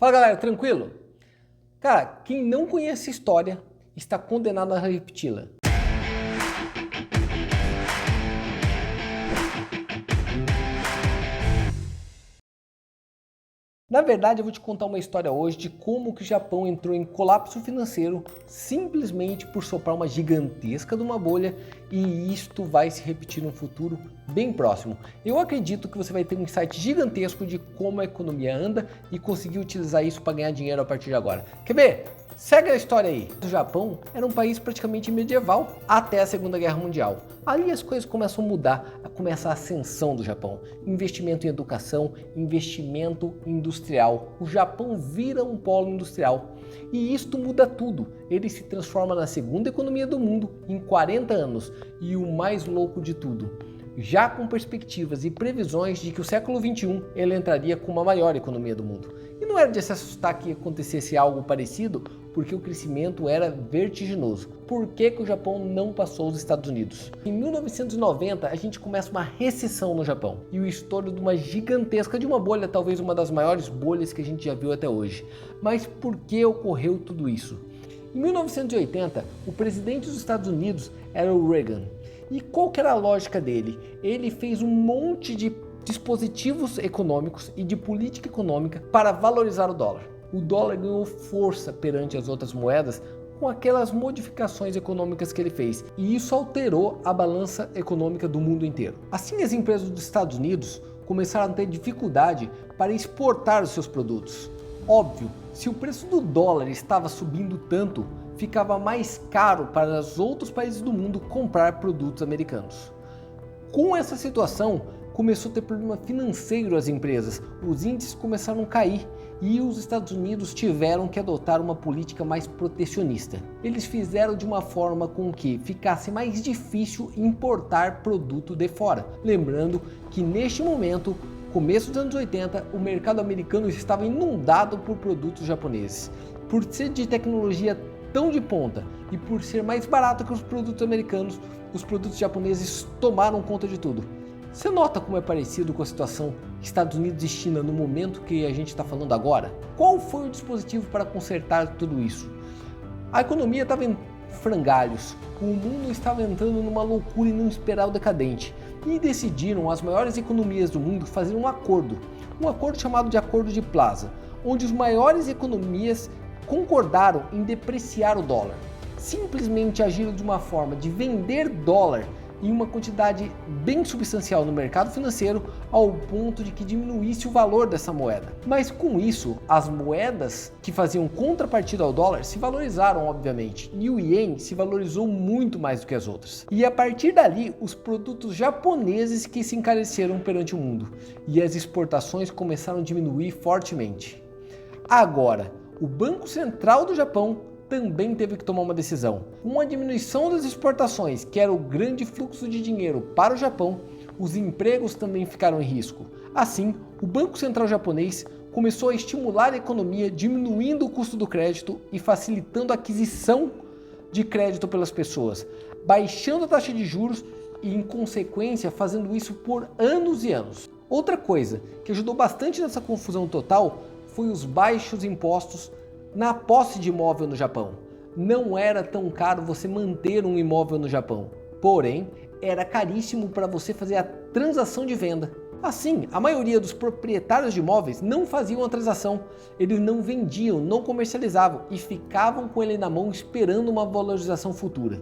Fala galera, tranquilo? Cara, quem não conhece a história está condenado a repeti-la. Na verdade, eu vou te contar uma história hoje de como que o Japão entrou em colapso financeiro simplesmente por soprar uma gigantesca de uma bolha, e isto vai se repetir no futuro bem próximo. Eu acredito que você vai ter um insight gigantesco de como a economia anda e conseguir utilizar isso para ganhar dinheiro a partir de agora. Quer ver? Segue a história aí. O Japão era um país praticamente medieval até a Segunda Guerra Mundial. Ali as coisas começam a mudar, começa a ascensão do Japão. Investimento em educação, investimento industrial. O Japão vira um polo industrial. E isto muda tudo. Ele se transforma na segunda economia do mundo em 40 anos. E o mais louco de tudo, já com perspectivas e previsões de que o século XXI ele entraria com uma maior economia do mundo. E não era de se assustar que acontecesse algo parecido, porque o crescimento era vertiginoso. Por que o Japão não passou os Estados Unidos? Em 1990, a gente começa uma recessão no Japão e o estouro de uma gigantesca de uma bolha, talvez uma das maiores bolhas que a gente já viu até hoje. Mas por que ocorreu tudo isso? Em 1980, o presidente dos Estados Unidos era o Reagan. E qual que era a lógica dele? Ele fez um monte de dispositivos econômicos e de política econômica para valorizar o dólar. O dólar ganhou força perante as outras moedas com aquelas modificações econômicas que ele fez, e isso alterou a balança econômica do mundo inteiro. Assim, as empresas dos Estados Unidos começaram a ter dificuldade para exportar os seus produtos. Óbvio, se o preço do dólar estava subindo tanto, ficava mais caro para os outros países do mundo comprar produtos americanos. Com essa situação, começou a ter problema financeiro às empresas, os índices começaram a cair e os Estados Unidos tiveram que adotar uma política mais protecionista. Eles fizeram de uma forma com que ficasse mais difícil importar produto de fora. Lembrando que neste momento, começo dos anos 80, o mercado americano estava inundado por produtos japoneses. Por ser de tecnologia tão de ponta e por ser mais barato que os produtos americanos, os produtos japoneses tomaram conta de tudo. Você nota como é parecido com a situação Estados Unidos e China no momento que a gente está falando agora? Qual foi o dispositivo para consertar tudo isso? A economia estava em frangalhos, o mundo estava entrando numa loucura inesperada decadente, e decidiram as maiores economias do mundo fazer um acordo chamado de Acordo de Plaza, onde as maiores economias concordaram em depreciar o dólar. Simplesmente agiram de uma forma de vender dólar em uma quantidade bem substancial no mercado financeiro, ao ponto de que diminuísse o valor dessa moeda. Mas com isso, as moedas que faziam contrapartida ao dólar se valorizaram, obviamente, e o ien se valorizou muito mais do que as outras. E a partir dali, os produtos japoneses que se encareceram perante o mundo, e as exportações começaram a diminuir fortemente. Agora, o Banco Central do Japão também teve que tomar uma decisão. Com a diminuição das exportações, que era o grande fluxo de dinheiro para o Japão, os empregos também ficaram em risco. Assim, o Banco Central japonês começou a estimular a economia, diminuindo o custo do crédito e facilitando a aquisição de crédito pelas pessoas, baixando a taxa de juros e, em consequência, fazendo isso por anos e anos. Outra coisa que ajudou bastante nessa confusão total foi os baixos impostos na posse de imóvel no Japão. Não era tão caro você manter um imóvel no Japão, porém era caríssimo para você fazer a transação de venda. Assim, a maioria dos proprietários de imóveis não faziam a transação, eles não vendiam, não comercializavam e ficavam com ele na mão esperando uma valorização futura.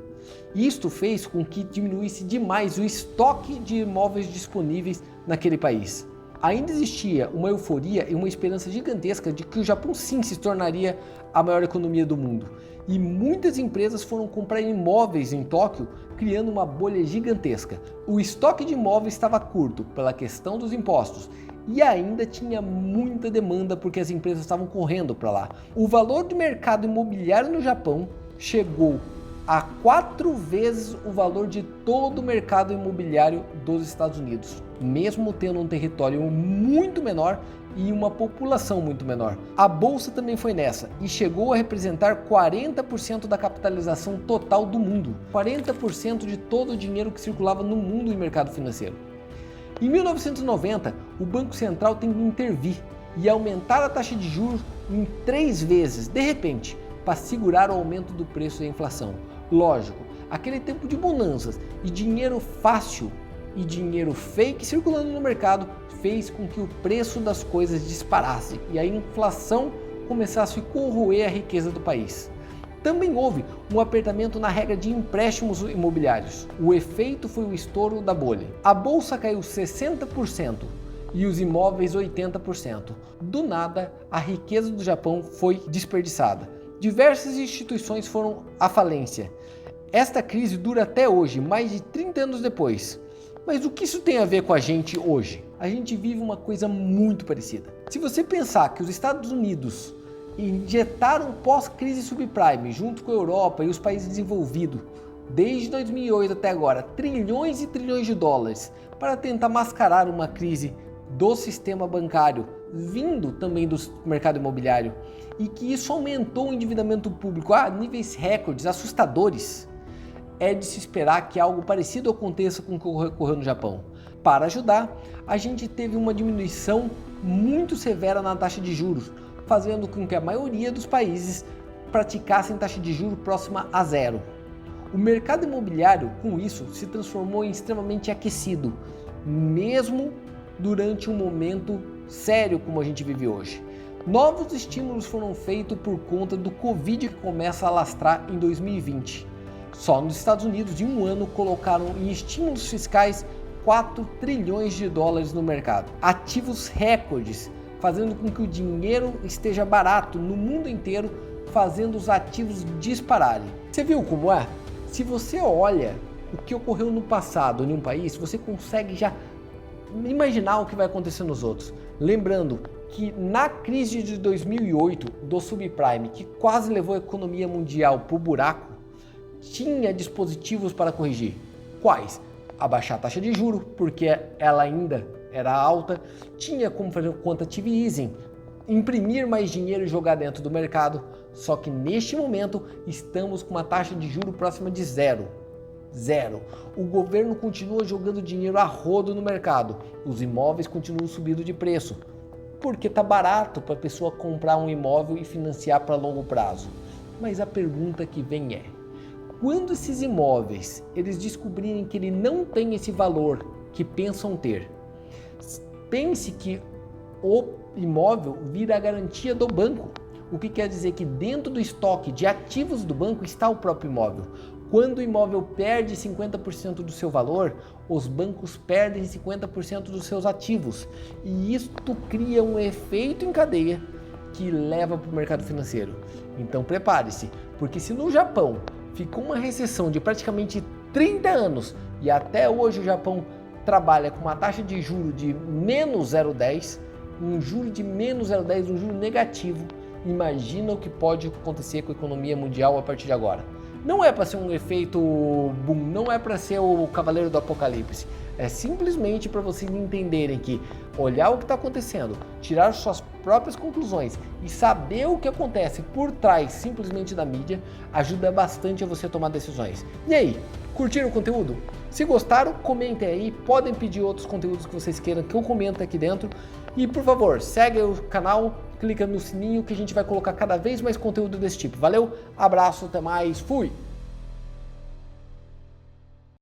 Isto fez com que diminuísse demais o estoque de imóveis disponíveis naquele país. Ainda existia uma euforia e uma esperança gigantesca de que o Japão sim se tornaria a maior economia do mundo. E muitas empresas foram comprar imóveis em Tóquio, criando uma bolha gigantesca. O estoque de imóveis estava curto pela questão dos impostos e ainda tinha muita demanda porque as empresas estavam correndo para lá. O valor do mercado imobiliário no Japão chegou a 4 vezes o valor de todo o mercado imobiliário dos Estados Unidos, mesmo tendo um território muito menor e uma população muito menor. A bolsa também foi nessa e chegou a representar 40% da capitalização total do mundo, 40% de todo o dinheiro que circulava no mundo em mercado financeiro. Em 1990, o Banco Central tem que intervir e aumentar a taxa de juros em 3 vezes, de repente, para segurar o aumento do preço da inflação. Lógico, aquele tempo de bonanças e dinheiro fácil e dinheiro fake circulando no mercado fez com que o preço das coisas disparasse e a inflação começasse a corroer a riqueza do país. Também houve um apertamento na regra de empréstimos imobiliários. O efeito foi o estouro da bolha. A bolsa caiu 60% e os imóveis 80%. Do nada, a riqueza do Japão foi desperdiçada. Diversas instituições foram à falência. Esta crise dura até hoje, mais de 30 anos depois. Mas o que isso tem a ver com a gente hoje? A gente vive uma coisa muito parecida. Se você pensar que os Estados Unidos injetaram pós-crise subprime junto com a Europa e os países desenvolvidos desde 2008 até agora trilhões e trilhões de dólares para tentar mascarar uma crise do sistema bancário vindo também do mercado imobiliário e que isso aumentou o endividamento público a níveis recordes assustadores, é de se esperar que algo parecido aconteça com o que ocorreu no Japão. Para ajudar, a gente teve uma diminuição muito severa na taxa de juros, fazendo com que a maioria dos países praticassem taxa de juros próxima a zero. O mercado imobiliário, com isso, se transformou em extremamente aquecido, mesmo durante um momento sério como a gente vive hoje. Novos estímulos foram feitos por conta do Covid que começa a alastrar em 2020. Só nos Estados Unidos, em um ano, colocaram em estímulos fiscais 4 trilhões de dólares no mercado. Ativos recordes, fazendo com que o dinheiro esteja barato no mundo inteiro, fazendo os ativos dispararem. Você viu como é? Se você olha o que ocorreu no passado em um país, você consegue já imaginar o que vai acontecer nos outros. Lembrando que na crise de 2008 do subprime, que quase levou a economia mundial para o buraco, tinha dispositivos para corrigir. Quais? Abaixar a taxa de juros, porque ela ainda era alta, tinha como fazer o quantitative easing, imprimir mais dinheiro e jogar dentro do mercado, só que neste momento estamos com uma taxa de juros próxima de zero. O governo continua jogando dinheiro a rodo no mercado, os imóveis continuam subindo de preço, porque está barato para a pessoa comprar um imóvel e financiar para longo prazo. Mas a pergunta que vem é, quando esses imóveis eles descobrirem que ele não tem esse valor que pensam ter, pense que o imóvel vira a garantia do banco, o que quer dizer que dentro do estoque de ativos do banco está o próprio imóvel. Quando o imóvel perde 50% do seu valor, os bancos perdem 50% dos seus ativos. E isto cria um efeito em cadeia que leva para o mercado financeiro. Então prepare-se, porque se no Japão ficou uma recessão de praticamente 30 anos e até hoje o Japão trabalha com uma taxa de juros de menos 0,10, um juro de menos 0,10, um juro negativo, imagina o que pode acontecer com a economia mundial a partir de agora. Não é para ser um efeito boom, não é para ser o Cavaleiro do Apocalipse, é simplesmente para vocês entenderem que olhar o que está acontecendo, tirar suas próprias conclusões e saber o que acontece por trás simplesmente da mídia ajuda bastante a você tomar decisões. E aí, curtiram o conteúdo? Se gostaram, comentem aí, podem pedir outros conteúdos que vocês queiram que eu comente aqui dentro. E por favor, segue o canal, clica no sininho que a gente vai colocar cada vez mais conteúdo desse tipo. Valeu, abraço, até mais, fui!